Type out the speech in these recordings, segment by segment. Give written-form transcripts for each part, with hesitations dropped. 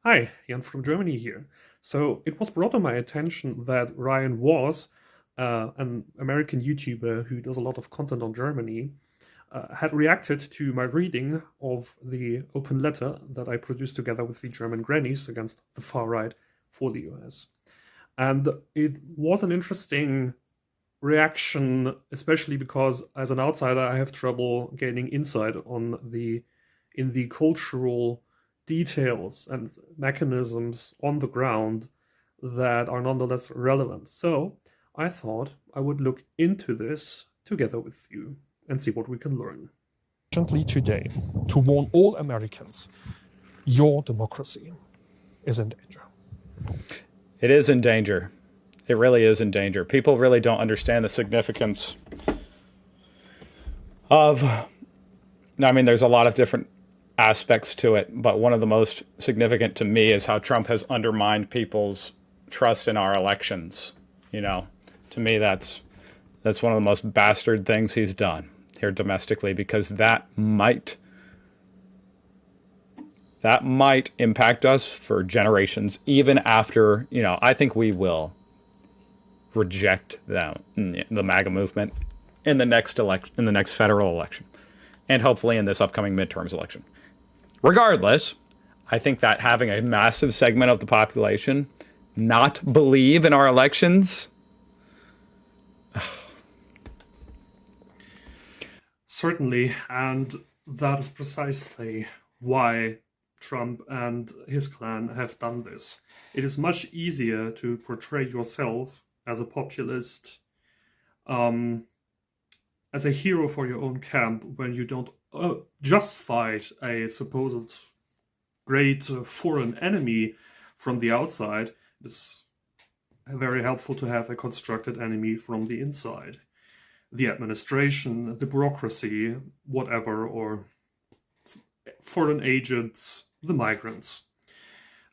Hi, Jan from Germany here. So it was brought to my attention that Ryan was an American YouTuber who does a lot of content on Germany, had reacted to my reading of the open letter that I produced together with the German Grannies against the far right for the US. And it was an interesting reaction, especially because as an outsider, I have trouble gaining insight on the cultural details and mechanisms on the ground that are nonetheless relevant. So I thought I would look into this together with you and see what we can learn. Today, to warn all Americans, your democracy is in danger. It is in danger. It really is in danger. People really don't understand the significance of, I mean, there's a lot of different aspects to it, but one of the most significant to me is how Trump has undermined people's trust in our elections. You know, to me, that's one of the most bastard things he's done here domestically, because that might impact us for generations, even after, you know, I think we will reject them, the MAGA movement in the next federal election, and hopefully in this upcoming midterms election. Regardless, I think that having a massive segment of the population not believe in our elections. Certainly, and that is precisely why Trump and his clan have done this. It is much easier to portray yourself as a populist, as a hero for your own camp, when you don't just fight a supposed great foreign enemy from the outside. It's very helpful to have a constructed enemy from the inside. The administration, the bureaucracy, whatever, or foreign agents, the migrants.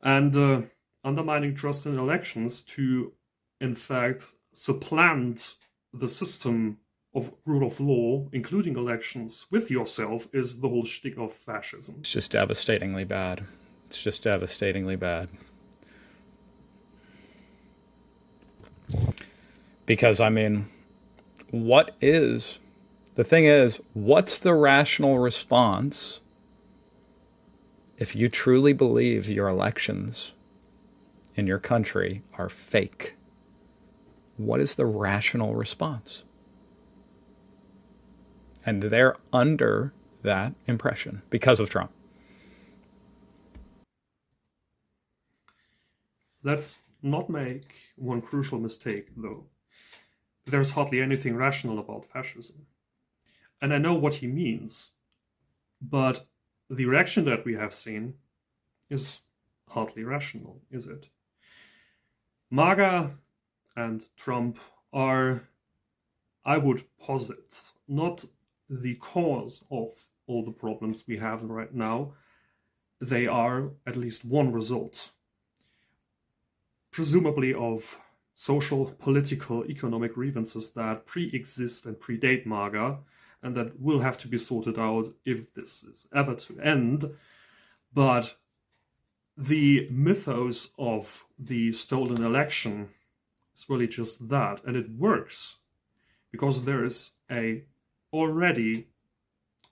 And undermining trust in elections to, in fact, supplant the system of rule of law, including elections, with yourself is the whole shtick of fascism. It's just devastatingly bad. It's just devastatingly bad. Because, I mean, the thing is, what's the rational response if you truly believe your elections in your country are fake? What is the rational response? And they're under that impression because of Trump. Let's not make one crucial mistake, though. There's hardly anything rational about fascism. And I know what he means, but the reaction that we have seen is hardly rational, is it? MAGA and Trump are, I would posit, not the cause of all the problems we have right now. They are at least one result, presumably of social, political, economic grievances that pre-exist and predate MAGA, and that will have to be sorted out if this is ever to end. But the mythos of the stolen election is really just that, and it works because there is a already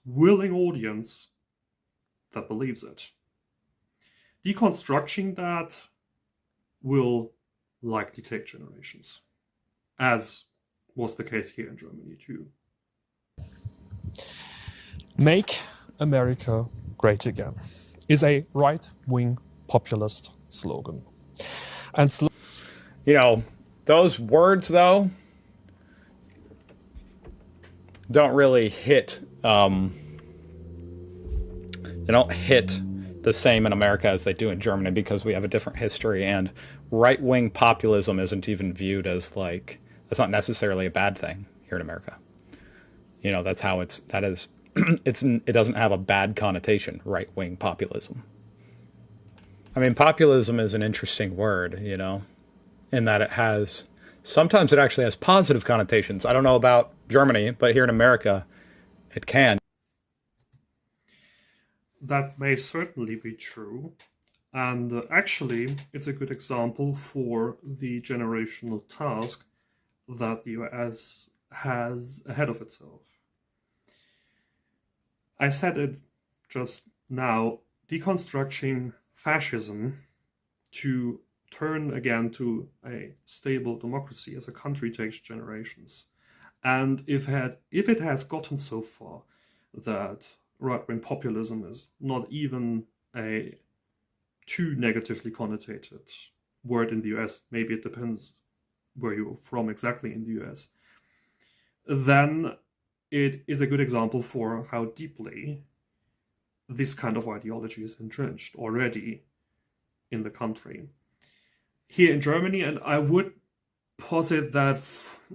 willing audience that believes it. Deconstructing that will likely take generations, as was the case here in Germany too. Make America great again is a right-wing populist slogan. And you know, those words, though, don't really hit, they don't hit the same in America as they do in Germany, because we have a different history, and right-wing populism isn't even viewed as, like, that's not necessarily a bad thing here in America. You know, that's how it doesn't have a bad connotation, right-wing populism. I mean, populism is an interesting word, you know, in that sometimes it actually has positive connotations. I don't know about Germany, but here in America, it can. That may certainly be true. And actually, it's a good example for the generational task that the US has ahead of itself. I said it just now, deconstructing fascism to turn again to a stable democracy as a country takes generations. And if it has gotten so far that right-wing populism is not even a too negatively connotated word in the US, maybe it depends where you're from exactly in the US, then it is a good example for how deeply this kind of ideology is entrenched already in the country. Here in Germany, and I would posit that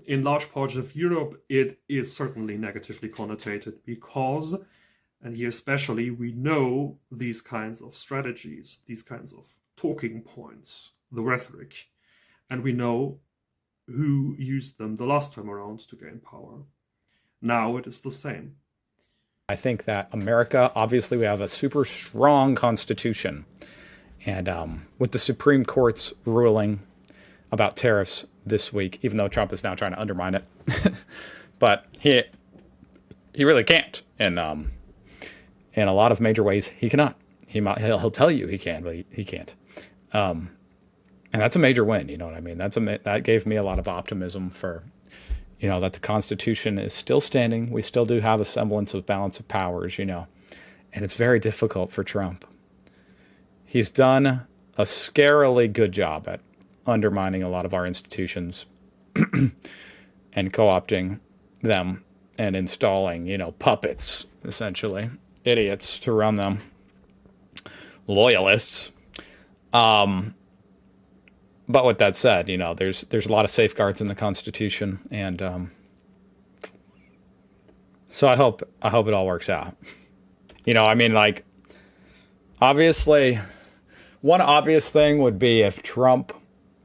in large parts of Europe, it is certainly negatively connotated because, and here especially, we know these kinds of strategies, these kinds of talking points, the rhetoric, and we know who used them the last time around to gain power. Now it is the same. I think that America, obviously, we have a super strong constitution. And with the Supreme Court's ruling about tariffs this week, even though Trump is now trying to undermine it, but he really can't. And in a lot of major ways, he cannot. He'll tell you he can, but he can't. And that's a major win. You know what I mean? That gave me a lot of optimism for, that the Constitution is still standing. We still do have a semblance of balance of powers, and it's very difficult for Trump. He's done a scarily good job at undermining a lot of our institutions and co-opting them and installing, puppets, essentially, idiots to run them, loyalists. But with that said, there's a lot of safeguards in the Constitution, and so I hope it all works out. Obviously, one obvious thing would be if Trump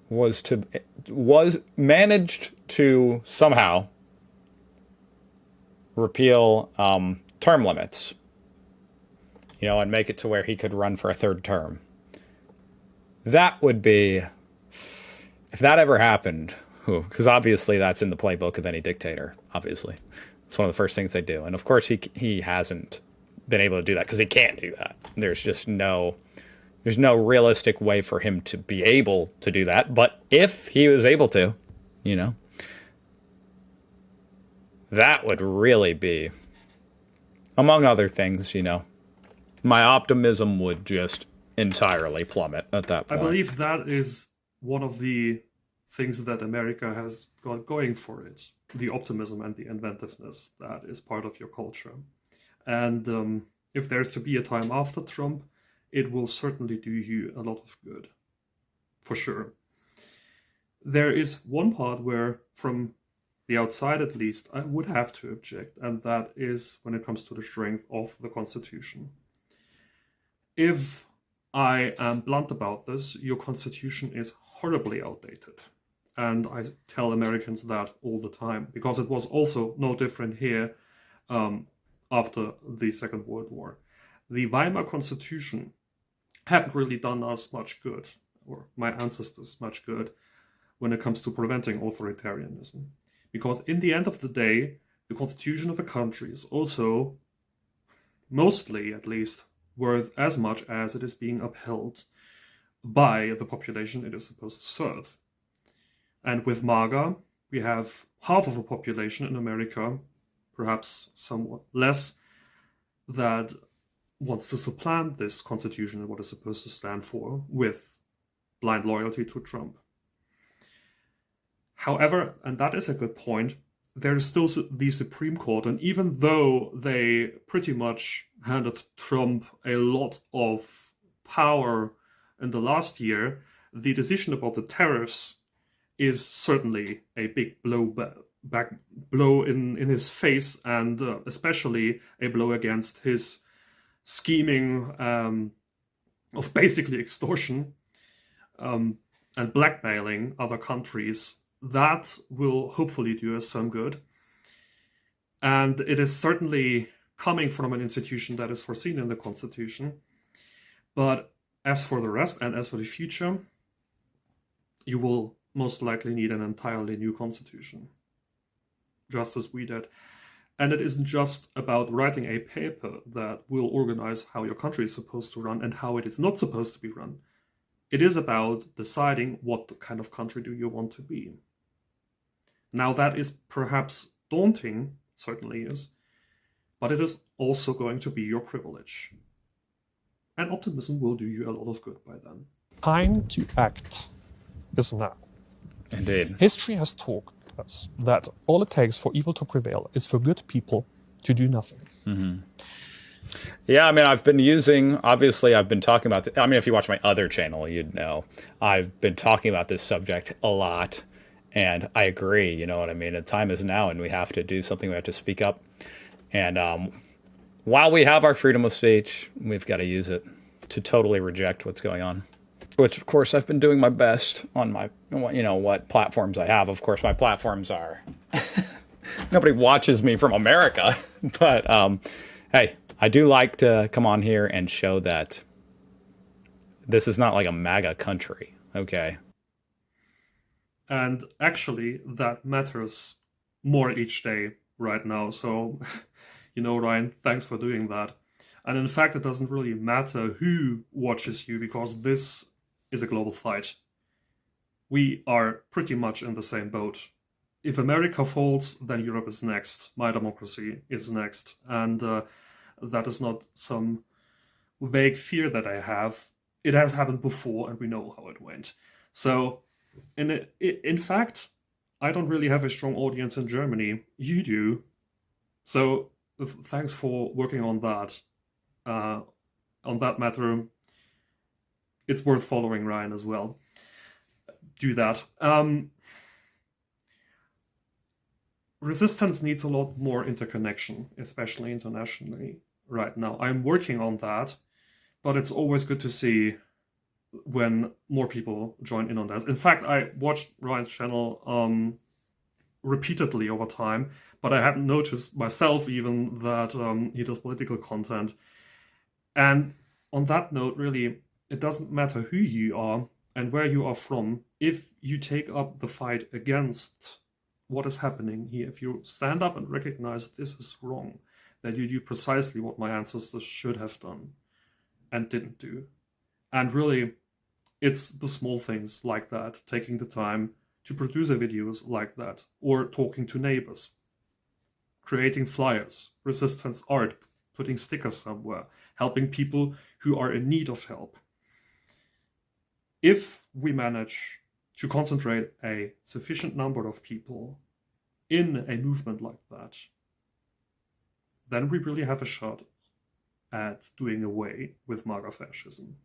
was managed to somehow repeal term limits, and make it to where he could run for a third term. That would be, if that ever happened, because obviously that's in the playbook of any dictator, obviously. It's one of the first things they do. And of course he hasn't been able to do that because he can't do that. There's no realistic way for him to be able to do that. But if he was able to, that would really be, among other things, my optimism would just entirely plummet at that point. I believe that is one of the things that America has got going for it, the optimism and the inventiveness that is part of your culture. And if there's to be a time after Trump, it will certainly do you a lot of good, for sure. There is one part where, from the outside at least, I would have to object, and that is when it comes to the strength of the Constitution. If I am blunt about this, your Constitution is horribly outdated. And I tell Americans that all the time, because it was also no different here after the Second World War. The Weimar Constitution hadn't really done us much good, or my ancestors much good, when it comes to preventing authoritarianism. Because in the end of the day, the constitution of a country is also, mostly at least, worth as much as it is being upheld by the population it is supposed to serve. And with MAGA, we have half of a population in America, perhaps somewhat less, that wants to supplant this constitution and what it's supposed to stand for with blind loyalty to Trump. However, and that is a good point, there is still the Supreme Court, and even though they pretty much handed Trump a lot of power in the last year, the decision about the tariffs is certainly a big blow in his face, and especially a blow against his scheming of basically extortion and blackmailing other countries. That will hopefully do us some good. And it is certainly coming from an institution that is foreseen in the Constitution. But As for the rest, and as for the future, you will most likely need an entirely new constitution, just as we did. And it isn't just about writing a paper that will organize how your country is supposed to run and how it is not supposed to be run. It is about deciding what kind of country do you want to be. Now, that is perhaps daunting, certainly is, but it is also going to be your privilege. And optimism will do you a lot of good by then. Time to act is now. Indeed. History has taught us that all it takes for evil to prevail is for good people to do nothing. Mm-hmm. Yeah, I mean, I've been talking about I mean, if you watch my other channel, you'd know. I've been talking about this subject a lot, and I agree, you know what I mean? The time is now, and we have to do something. We have to speak up. And while we have our freedom of speech, we've got to use it to totally reject what's going on. Which, of course, I've been doing my best on my, you know, what platforms I have. Of course, my platforms are... Nobody watches me from America. But, hey, I do like to come on here and show that this is not like a MAGA country, okay? And actually, that matters more each day right now. So, you know, Ryan, thanks for doing that. And in fact, it doesn't really matter who watches you, because this is a global fight. We are pretty much in the same boat. If America falls, then Europe is next. My democracy is next. And that is not some vague fear that I have. It has happened before, and we know how it went. So, in fact, I don't really have a strong audience in Germany. You do. So, thanks for working on that. On that matter, it's worth following Ryan as well. Do that. Resistance needs a lot more interconnection, especially internationally right now. I'm working on that, but it's always good to see when more people join in on this. In fact, I watched Ryan's channel repeatedly over time, but I hadn't noticed myself even that he does political content. And on that note, really, it doesn't matter who you are and where you are from. If you take up the fight against what is happening here, if you stand up and recognize this is wrong, that you do precisely what my ancestors should have done and didn't do. And really, it's the small things like that, taking the time to produce videos like that, or talking to neighbors, creating flyers, resistance art, putting stickers somewhere, helping people who are in need of help. If we manage to concentrate a sufficient number of people in a movement like that, then we really have a shot at doing away with MAGA fascism.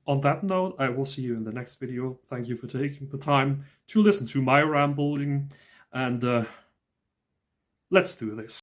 On that note, I will see you in the next video. Thank you for taking the time to listen to my rambling, and let's do this.